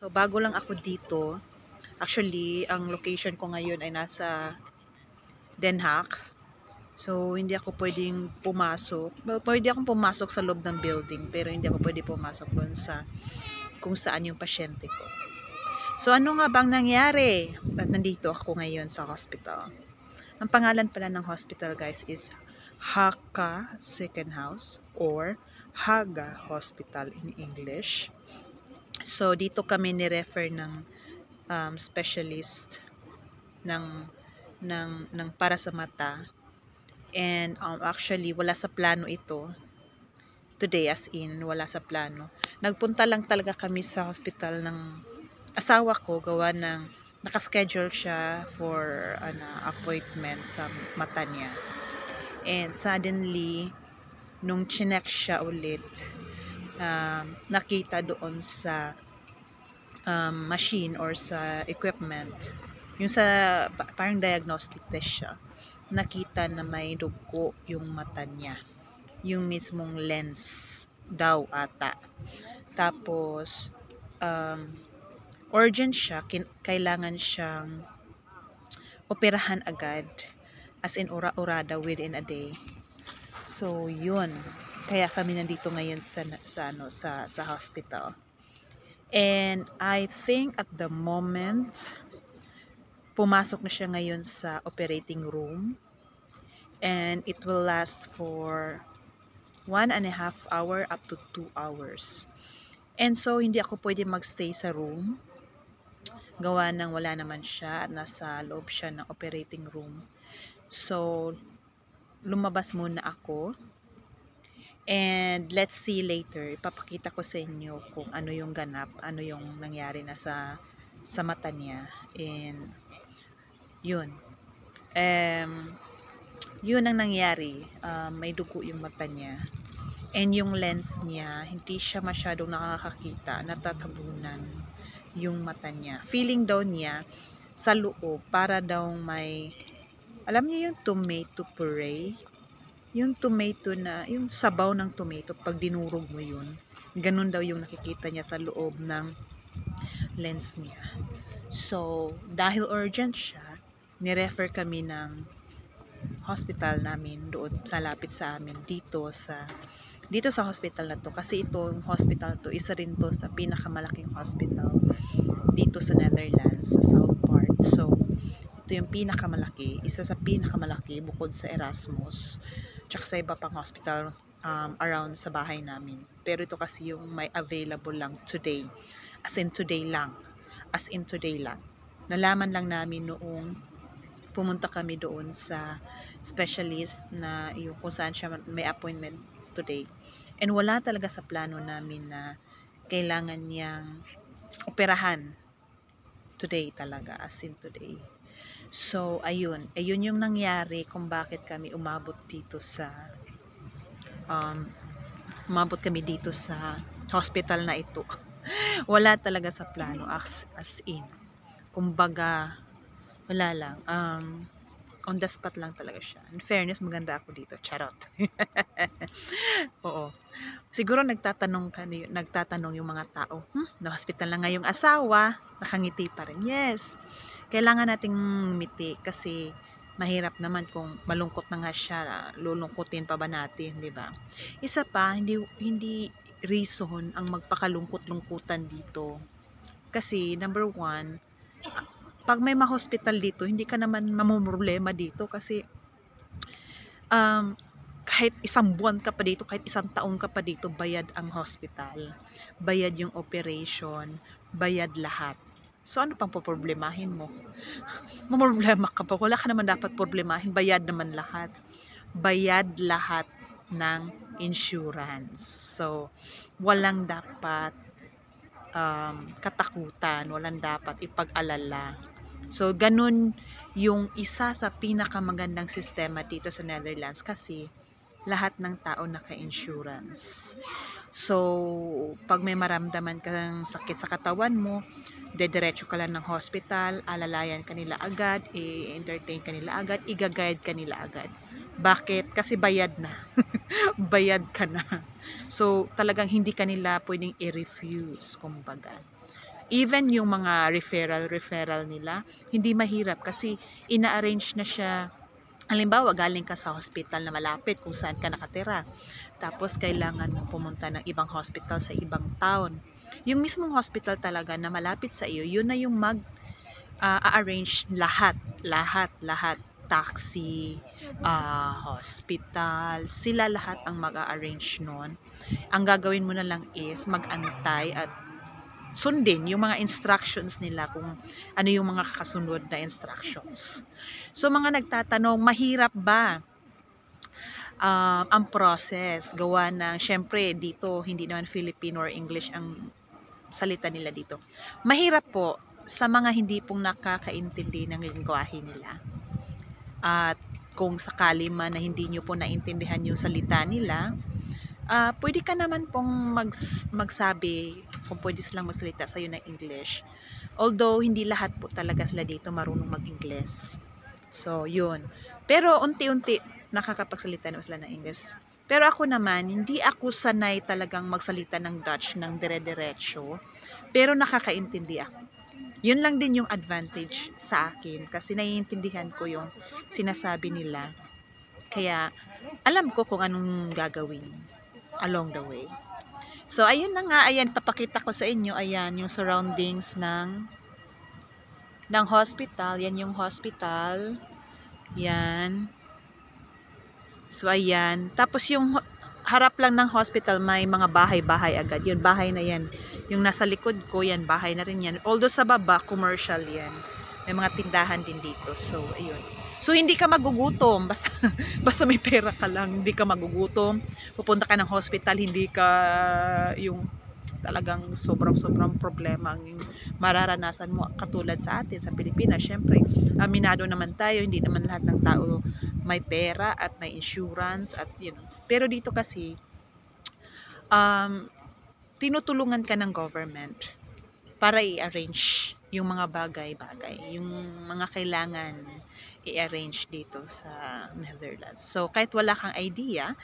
So, bago lang ako dito. Actually, ang location ko ngayon ay nasa Den Haag. So, hindi ako pwedeng pumasok. Well, pwede akong pumasok sa loob ng building, pero hindi ako pwede pumasok doon sa kung saan yung pasyente ko. So, ano nga bang nangyari? At nandito ako ngayon sa hospital. Ang pangalan pala ng hospital, guys, is Haka Second House or Haga Hospital in English. So, dito kami ni-refer ng specialist ng ng para sa mata. And actually wala sa plano ito today, as in wala sa plano. Nagpunta lang talaga kami sa hospital ng asawa ko gawa ng nakaschedule siya for appointment sa mata niya. And suddenly nung chinek siya ulit, nakita doon sa machine or sa equipment, yung sa parang diagnostic test siya, nakita na may dugo yung mata niya, yung mismong lens daw ata. Tapos urgent siya, kailangan siyang operahan agad, as in ura-urada within a day. So yun, kaya kami nandito ngayon sa hospital. And I think at the moment, pumasok na siya ngayon sa operating room. And it will last for 1.5 hour up to 2 hours. And so, hindi ako pwede magstay sa room. Gawa ng wala naman siya at nasa loob siya ng operating room. So, lumabas muna ako. And let's see later, ipapakita ko sa inyo kung ano yung ganap, ano yung nangyari na sa mata niya. And yun. Yun ang nangyari. May dugo yung mata niya. And yung lens niya, hindi siya masyadong nakakakita, natatabunan yung mata niya. Feeling daw niya sa loob, para daw may, alam niyo yung tomato puree? Yung tomato na, yung sabaw ng tomato, pag dinurog mo yun, ganun daw yung nakikita niya sa loob ng lens niya. So, dahil urgent siya, nirefer kami ng hospital namin doon sa lapit sa amin dito sa hospital na to, kasi itong hospital to, isa rin to sa pinakamalaking hospital dito sa Netherlands, sa South Part. So, ito yung pinakamalaki, isa sa pinakamalaki bukod sa Erasmus, tsaka sa iba pang hospital around sa bahay namin. Pero ito kasi yung may available lang today. As in today lang. Nalaman lang namin noong pumunta kami doon sa specialist na yung kung saan siya may appointment today. And wala talaga sa plano namin na kailangan niyang operahan today talaga, as in today. So, ayun yung nangyari kung bakit kami umabot dito sa hospital na ito. Wala talaga sa plano, as in. Kumbaga, wala lang. On the spot lang talaga siya. In fairness, maganda ako dito. Charot. Oo. Siguro nagtatanong yung mga tao, na-hospital na nga yung asawa, nakangiti pa rin. Yes. Kailangan nating ngumiti kasi mahirap naman kung malungkot na nga siya, lulungkutin pa ba natin, di ba? Isa pa, hindi reason ang magpakalungkot-lungkutan dito. Kasi number one, pag may ma-hospital dito, hindi ka naman mamumroblema dito kasi kahit isang buwan ka pa dito, kahit isang taong ka pa dito, bayad ang hospital, bayad yung operation, bayad lahat. So ano pang poproblemahin mo? Mamroblema ka pa, wala ka naman dapat problemahin, bayad naman lahat. Bayad lahat ng insurance. So walang dapat katakutan, walang dapat ipag-alala. So, ganun yung isa sa pinakamagandang sistema dito sa Netherlands kasi lahat ng tao naka-insurance. So, pag may maramdaman kang sakit sa katawan mo, dediretso ka lang ng hospital, alalayan ka nila agad, i-entertain ka nila agad, i-guide ka nila agad. Bakit? Kasi bayad na. Bayad ka na. So, talagang hindi ka nila pwedeng i-refuse, kumbaga. Even yung mga referral nila, hindi mahirap kasi ina-arrange na siya. Halimbawa, galing ka sa hospital na malapit kung saan ka nakatira. Tapos, kailangan mong pumunta ng ibang hospital sa ibang town. Yung mismong hospital talaga na malapit sa iyo, yun na yung mag-arrange lahat. Taxi, hospital, sila lahat ang mag-arrange nun. Ang gagawin mo na lang is mag-antay at sundin yung mga instructions nila kung ano yung mga kakasunod na instructions. So mga nagtatanong, mahirap ba ang process? Gawa ng, syempre dito, hindi naman Filipino or English ang salita nila dito. Mahirap po sa mga hindi pong nakakaintindi ng lingwahe nila. At kung sakali man na hindi nyo po naintindihan yung salita nila, pwede ka naman pong magsabi kung pwede silang magsalita sa'yo ng English. Although, hindi lahat po talaga sila dito marunong mag-English. So, yun. Pero, unti-unti, nakakapagsalita na sila ng English. Pero ako naman, hindi ako sanay talagang magsalita ng Dutch ng dire-diretso. Pero nakakaintindi ako. Yun lang din yung advantage sa akin. Kasi naiintindihan ko yung sinasabi nila. Kaya, alam ko kung anong gagawin along the way. So, ayun na nga. Ayan, papakita ko sa inyo. Ayan, yung surroundings ng hospital. Yan yung hospital. Yan. So, ayan. Tapos, yung harap lang ng hospital, may mga bahay-bahay agad. Yun, bahay na yan. Yung nasa likod ko, yan, bahay na rin yan. Although sa baba, commercial yan. May mga tindahan din dito. So, ayun. So, hindi ka magugutom. Basta may pera ka lang, hindi ka magugutom. Pupunta ka ng hospital, hindi ka yung talagang sobrang problema ang mararanasan mo katulad sa atin sa Pilipinas. Syempre, aminado naman tayo, hindi naman lahat ng tao may pera at may insurance at yun. Pero dito kasi tinutulungan ka ng government para i-arrange yung mga bagay-bagay, yung mga kailangan i-arrange dito sa Netherlands. So, kahit wala kang idea,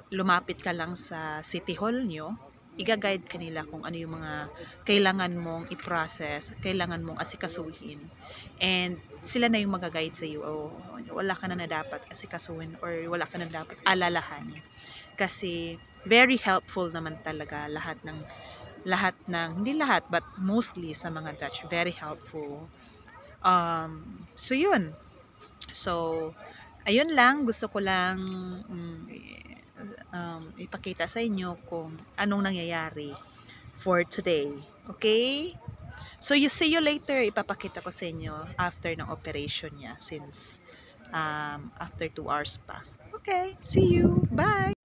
lumapit ka lang sa City Hall nyo, i-guide ka nila kung ano yung mga kailangan mong i-process, kailangan mong asikasuhin. And sila na yung mag-guide sa iyo. O wala ka na dapat asikasuhin or wala ka na dapat alalahanin. Kasi very helpful naman talaga lahat ng hindi lahat but mostly sa mga Dutch, very helpful. So yun. So ayun lang, gusto ko lang ipakita sa inyo kung anong nangyayari for today. Okay? So you see you later. Ipapakita ko sa inyo after ng operation niya since after 2 hours pa. Okay, see you. Bye!